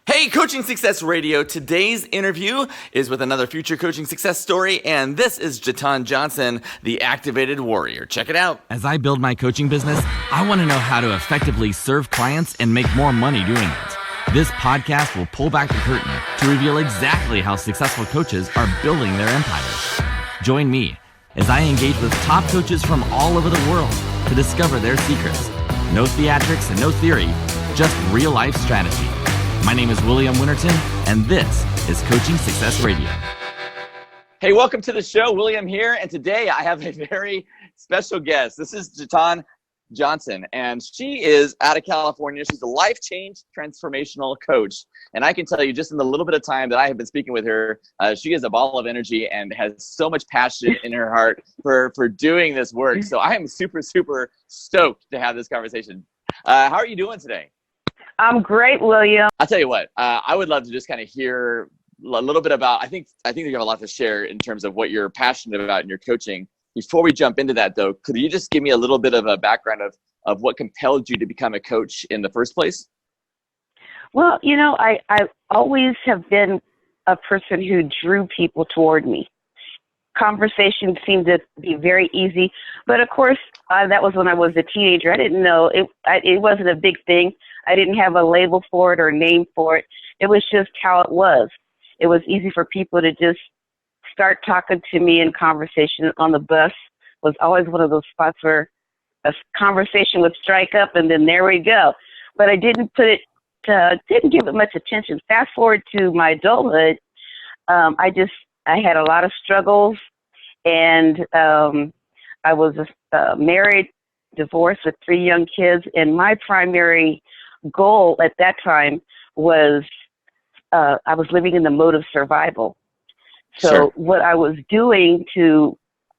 Hey, Coaching Success Radio. Today's interview is with another future coaching success story, and this is Jetahn Johnson, the activated warrior. Check it out. As I build my coaching business, I want to know how to effectively serve clients and make more money doing it. This podcast will pull back the curtain to reveal exactly how successful coaches are building their empires. Join me as I engage with top coaches from all over the world to discover their secrets. No theatrics and no theory, just real-life strategy. My name is William Winterton, and this is Coaching Success Radio. Hey, welcome to the show. William here, and today I have a very special guest. This is Jetahn Johnson, and she is out of California. She's a life change transformational coach, and I can tell you just in the little bit of time that I have been speaking with her, she is a ball of energy and has so much passion in her heart for doing this work. So I am super stoked to have this conversation. How are you doing today? I'm great, William. I'll tell you what, I would love to just kind of hear a little bit about, I think you have a lot to share in terms of what you're passionate about in your coaching. Before we jump into that though, could you just give me a little bit of a background of what compelled you to become a coach in the first place? Well, you know, I always have been a person who drew people toward me. Conversation seemed to be very easy, but of course, that was when I was a teenager. I didn't know, it wasn't a big thing. I didn't have a label for it or name for it. It was just how it was. It was easy for people to just start talking to me in conversation. On the bus was always one of those spots where a conversation would strike up and then there we go. But I didn't didn't give it much attention. Fast forward to my adulthood, I had a lot of struggles, and I was married, divorced with 3 young kids, and my primary goal at that time was I was living in the mode of survival. So Sure. What I was doing to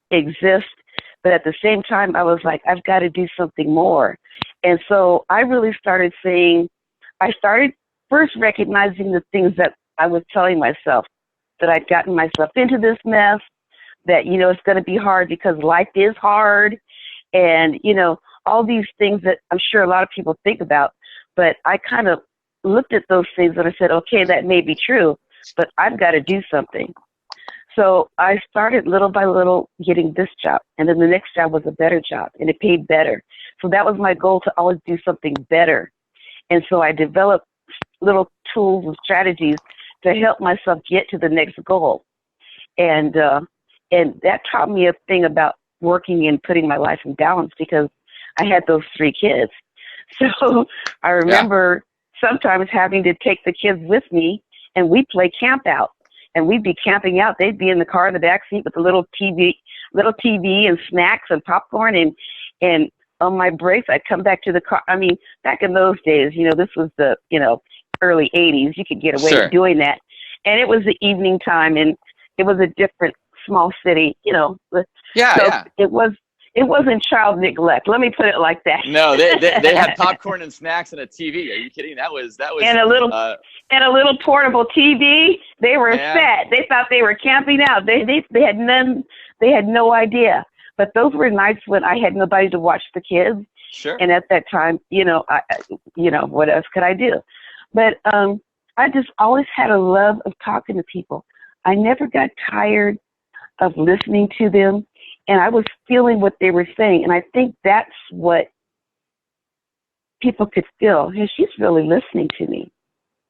exist, but at the same time, I was like, I've got to do something more. And so I really started first recognizing the things that I was telling myself, that I'd gotten myself into this mess, that, you know, it's going to be hard because life is hard. And, you know, all these things that I'm sure a lot of people think about, but I kind of looked at those things and I said, okay, that may be true, but I've got to do something. So I started little by little getting this job. And then the next job was a better job and it paid better. So that was my goal, to always do something better. And so I developed little tools and strategies to help myself get to the next goal. And that taught me a thing about working and putting my life in balance, because I had those 3 kids. So I remember sometimes having to take the kids with me, and we'd play camp out. And we'd be camping out. They'd be in the car in the back seat with a little TV and snacks and popcorn. And on my breaks, I'd come back to the car. I mean, back in those days, you know, this was the, you know, early 80s. You could get away Sure. with doing that. And it was the evening time, and it was a different small city, you know. Yeah. It wasn't child neglect. Let me put it like that. No, they had popcorn and snacks and a TV. Are you kidding? That was and a little portable TV. They were set. They thought they were camping out. They had none. They had no idea. But those were nights when I had nobody to watch the kids. Sure. And at that time, you know, what else could I do? But I just always had a love of talking to people. I never got tired of listening to them, and I was feeling what they were saying. And I think that's what people could feel. Hey, she's really listening to me.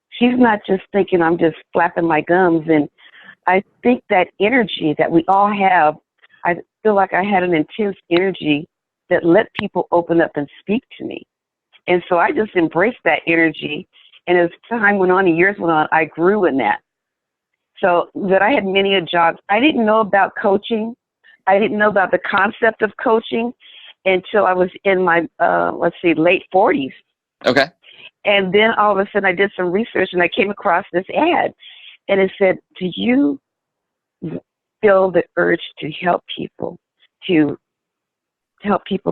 She's not just thinking I'm just flapping my gums. And I think that energy that we all have, I feel like I had an intense energy that let people open up and speak to me. And so I just embraced that energy. And as time went on and years went on, I grew in that. So that I had many a jobs. I didn't know about coaching. I didn't know about the concept of coaching until I was in my, late 40s. Okay. And then all of a sudden I did some research and I came across this ad. And it said, do you feel the urge to help people,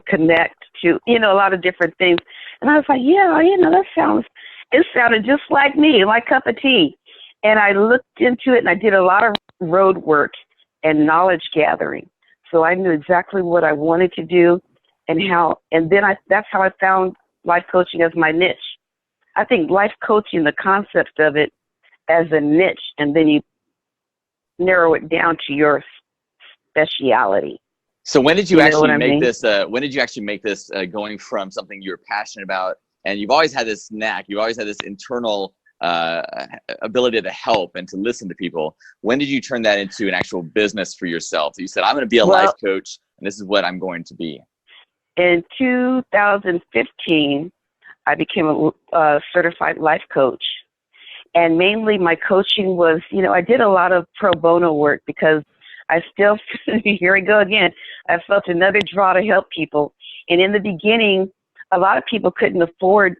connect to, you know, a lot of different things? And I was like, yeah, you know, it sounded just like me, my cup of tea. And I looked into it, and I did a lot of road work and knowledge gathering. So I knew exactly what I wanted to do and how, and then that's how I found life coaching as my niche. I think life coaching, the concept of it as a niche, and then you narrow it down to your speciality. So when did you, You know what actually I make mean? this? When did you actually make this going from something you were passionate about, and you've always had this knack, you've always had this internal ability to help and to listen to people. When did you turn that into an actual business for yourself? You said, I'm going to be a life coach, and this is what I'm going to be. In 2015, I became a certified life coach. And mainly my coaching was, I did a lot of pro bono work because I still, here we go again, I felt another draw to help people. And in the beginning, a lot of people couldn't afford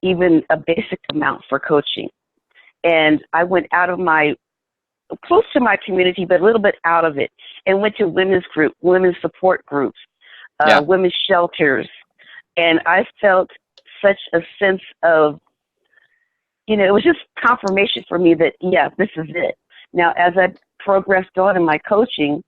even a basic amount for coaching. And I went out of close to my community, but a little bit out of it, and went to women's support groups, women's shelters. And I felt such a sense of, it was just confirmation for me that, this is it. Now, as I progressed on in my coaching,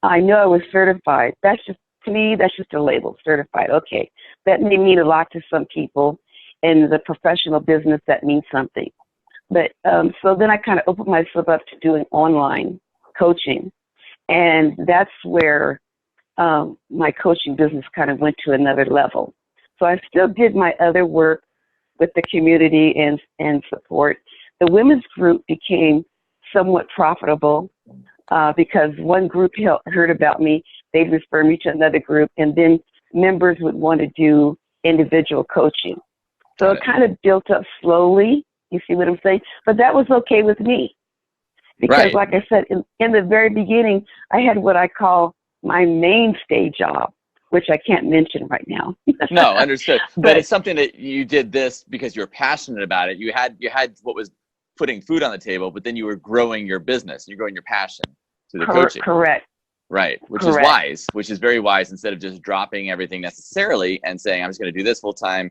I know I was certified. To me, that's just a label, certified. Okay, that may mean a lot to some people. In the professional business, that means something. But so then I kind of opened myself up to doing online coaching. And that's where my coaching business kind of went to another level. So I still did my other work with the community and support. The women's group became somewhat profitable because one group heard about me. They'd refer me to another group, and then members would want to do individual coaching. So it kind of built up slowly. You see what I'm saying? But that was okay with me because, like I said, in the very beginning, I had what I call my mainstay job, which I can't mention right now. No, understood. But it's something that you did this because you're passionate about it. You had what was putting food on the table, but then you were growing your business. You're growing your passion to the coaching. Correct. Right, which is wise, which is very wise. Instead of just dropping everything necessarily and saying, I'm just going to do this full time.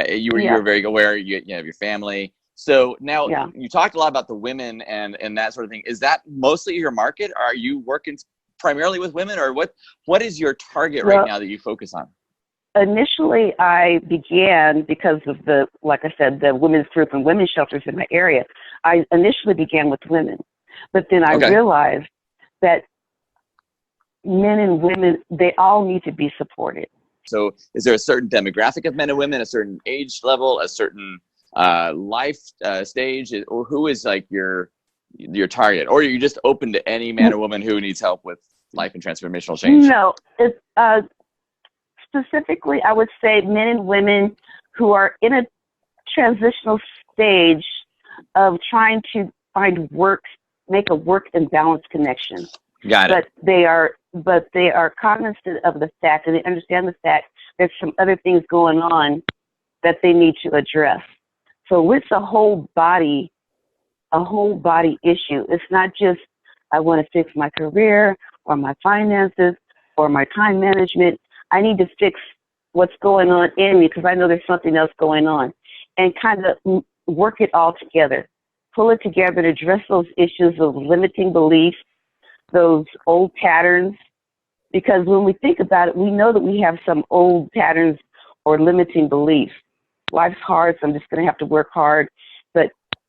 You were very aware. You have your family. So now you talked a lot about the women and that sort of thing. Is that mostly your market? Are you working primarily with women, or what is your target right now that you focus on? Initially, I began because of like I said, the women's group and women's shelters in my area. I initially began with women, but then I realized that men and women, they all need to be supported. So is there a certain demographic of men and women, a certain age level, a certain life stage, or who is like your target? Or are you just open to any man or woman who needs help with life and transformational change? No, it's specifically, I would say men and women who are in a transitional stage of trying to find work, make a work and balance connection. Got it. But they are cognizant of the fact, and they understand the fact there's some other things going on that they need to address. So it's a whole body issue. It's not just I want to fix my career or my finances or my time management. I need to fix what's going on in me because I know there's something else going on, and kind of work it all together, pull it together to address those issues of limiting beliefs, those old patterns, because when we think about it, we know that we have some old patterns or limiting beliefs. Life's hard, so I'm just going to have to work hard.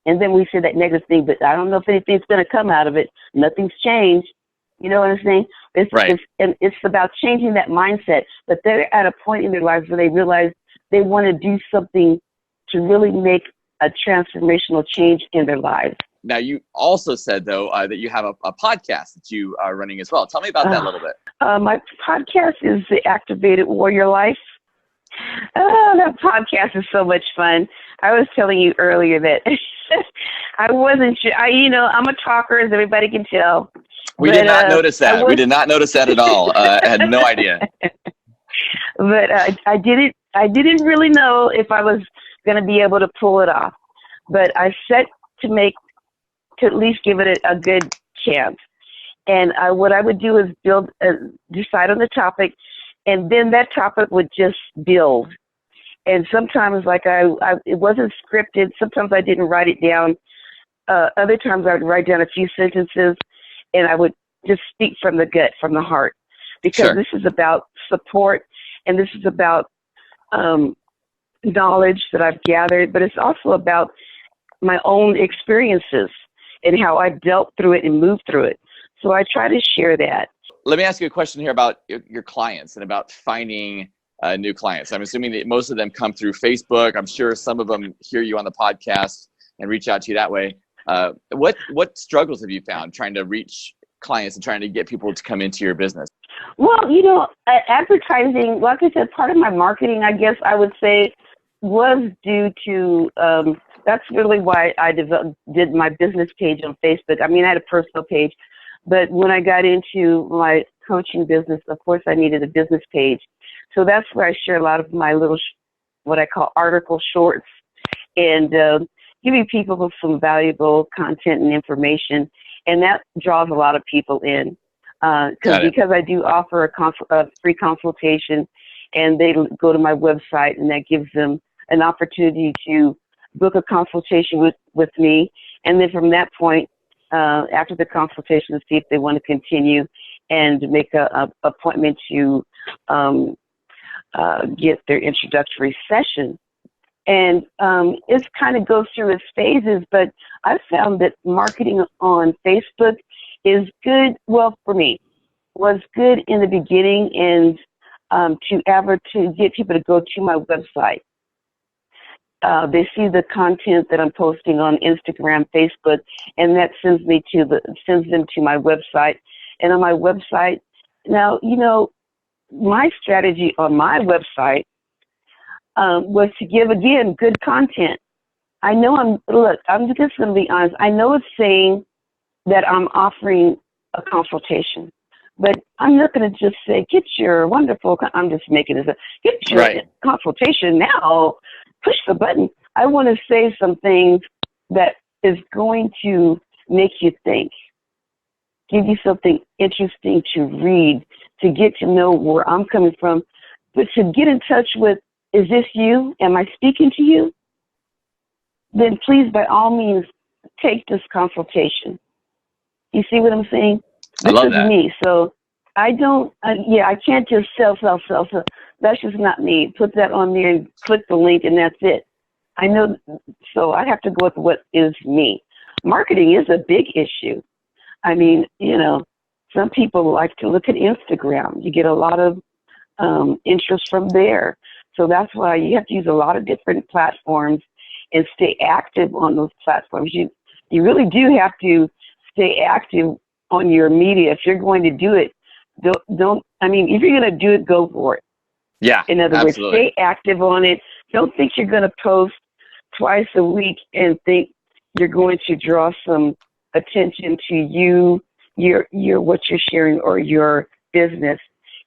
And then we say that negative thing, but I don't know if anything's going to come out of it. Nothing's changed. You know what I'm saying? It's about changing that mindset. But they're at a point in their lives where they realize they want to do something to really make a transformational change in their lives. Now, you also said, though, that you have a podcast that you are running as well. Tell me about that a little bit. My podcast is The Activated Warrior Life. That podcast is so much fun. I was telling you earlier that I wasn't sure. I'm a talker, as everybody can tell. We did not notice that. We did not notice that at all. I had no idea. But I didn't really know if I was going to be able to pull it off. But I set to at least give it a good chance. And what I would do is decide on the topic, and then that topic would just build. And sometimes, it wasn't scripted. Sometimes I didn't write it down. Other times I would write down a few sentences, and I would just speak from the gut, from the heart, because this is about support, and this is about knowledge that I've gathered, but it's also about my own experiences and how I've dealt through it and moved through it. So I try to share that. Let me ask you a question here about your clients and about finding new clients. I'm assuming that most of them come through Facebook. I'm sure some of them hear you on the podcast and reach out to you that way. What struggles have you found trying to reach clients and trying to get people to come into your business? Well, advertising, like I said, part of my marketing, I guess I would say, was due to, that's really why I did my business page on Facebook. I mean, I had a personal page, but when I got into my coaching business, of course, I needed a business page. So that's where I share a lot of my little, what I call article shorts, and giving people with some valuable content and information. And that draws a lot of people in. Because I do offer a free consultation, and they go to my website, and that gives them an opportunity to book a consultation with me. And then from that point, after the consultation, see if they want to continue and make a appointment to get their introductory session. And it kind of goes through its phases, but I've found that marketing on Facebook is good. Well, for me, was good in the beginning, and to get people to go to my website. They see the content that I'm posting on Instagram, Facebook, and that sends them to my website. And on my website, now, my strategy on my website was to give, again, good content. I know I'm just going to be honest. I know it's saying that I'm offering a consultation, but I'm not going to just say, get your wonderful, I'm just making this up, get your consultation now, push the button. I want to say some things that is going to make you think, give you something interesting to read, to get to know where I'm coming from, but to get in touch with, is this you? Am I speaking to you? Then please, by all means, take this consultation. You see what I'm saying? This is me. So I don't, I can't just sell. That's just not me. Put that on there and click the link, and that's it. I know, so I have to go with what is me. Marketing is a big issue. I mean, some people like to look at Instagram. You get a lot of interest from there. So that's why you have to use a lot of different platforms and stay active on those platforms. You really do have to stay active on your media. If you're going to do it, if you're going to do it, go for it. Yeah. In other words, stay active on it. Don't think you're going to post twice a week and think you're going to draw some attention to your what you're sharing or your business.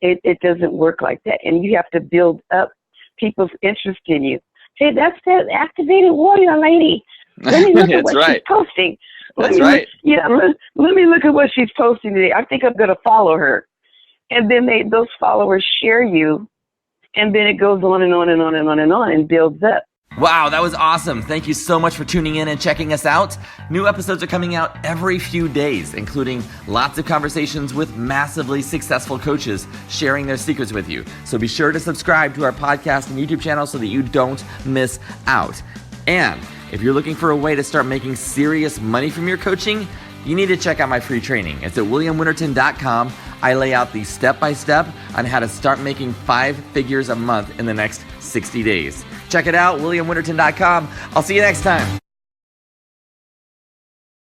It doesn't work like that. And you have to build up people's interest in you. Say, that's that activated warrior lady. Let me look at what she's posting. Let me look at what she's posting today. I think I'm going to follow her. And then those followers share you, and then it goes on and on and on and on and on and builds up. Wow, that was awesome. Thank you so much for tuning in and checking us out. New episodes are coming out every few days, including lots of conversations with massively successful coaches sharing their secrets with you. So be sure to subscribe to our podcast and YouTube channel so that you don't miss out. And if you're looking for a way to start making serious money from your coaching, you need to check out my free training. It's at williamwinterton.com. I lay out the step-by-step on how to start making 5 figures a month in the next 60 days. Check it out, williamwinterton.com. I'll see you next time.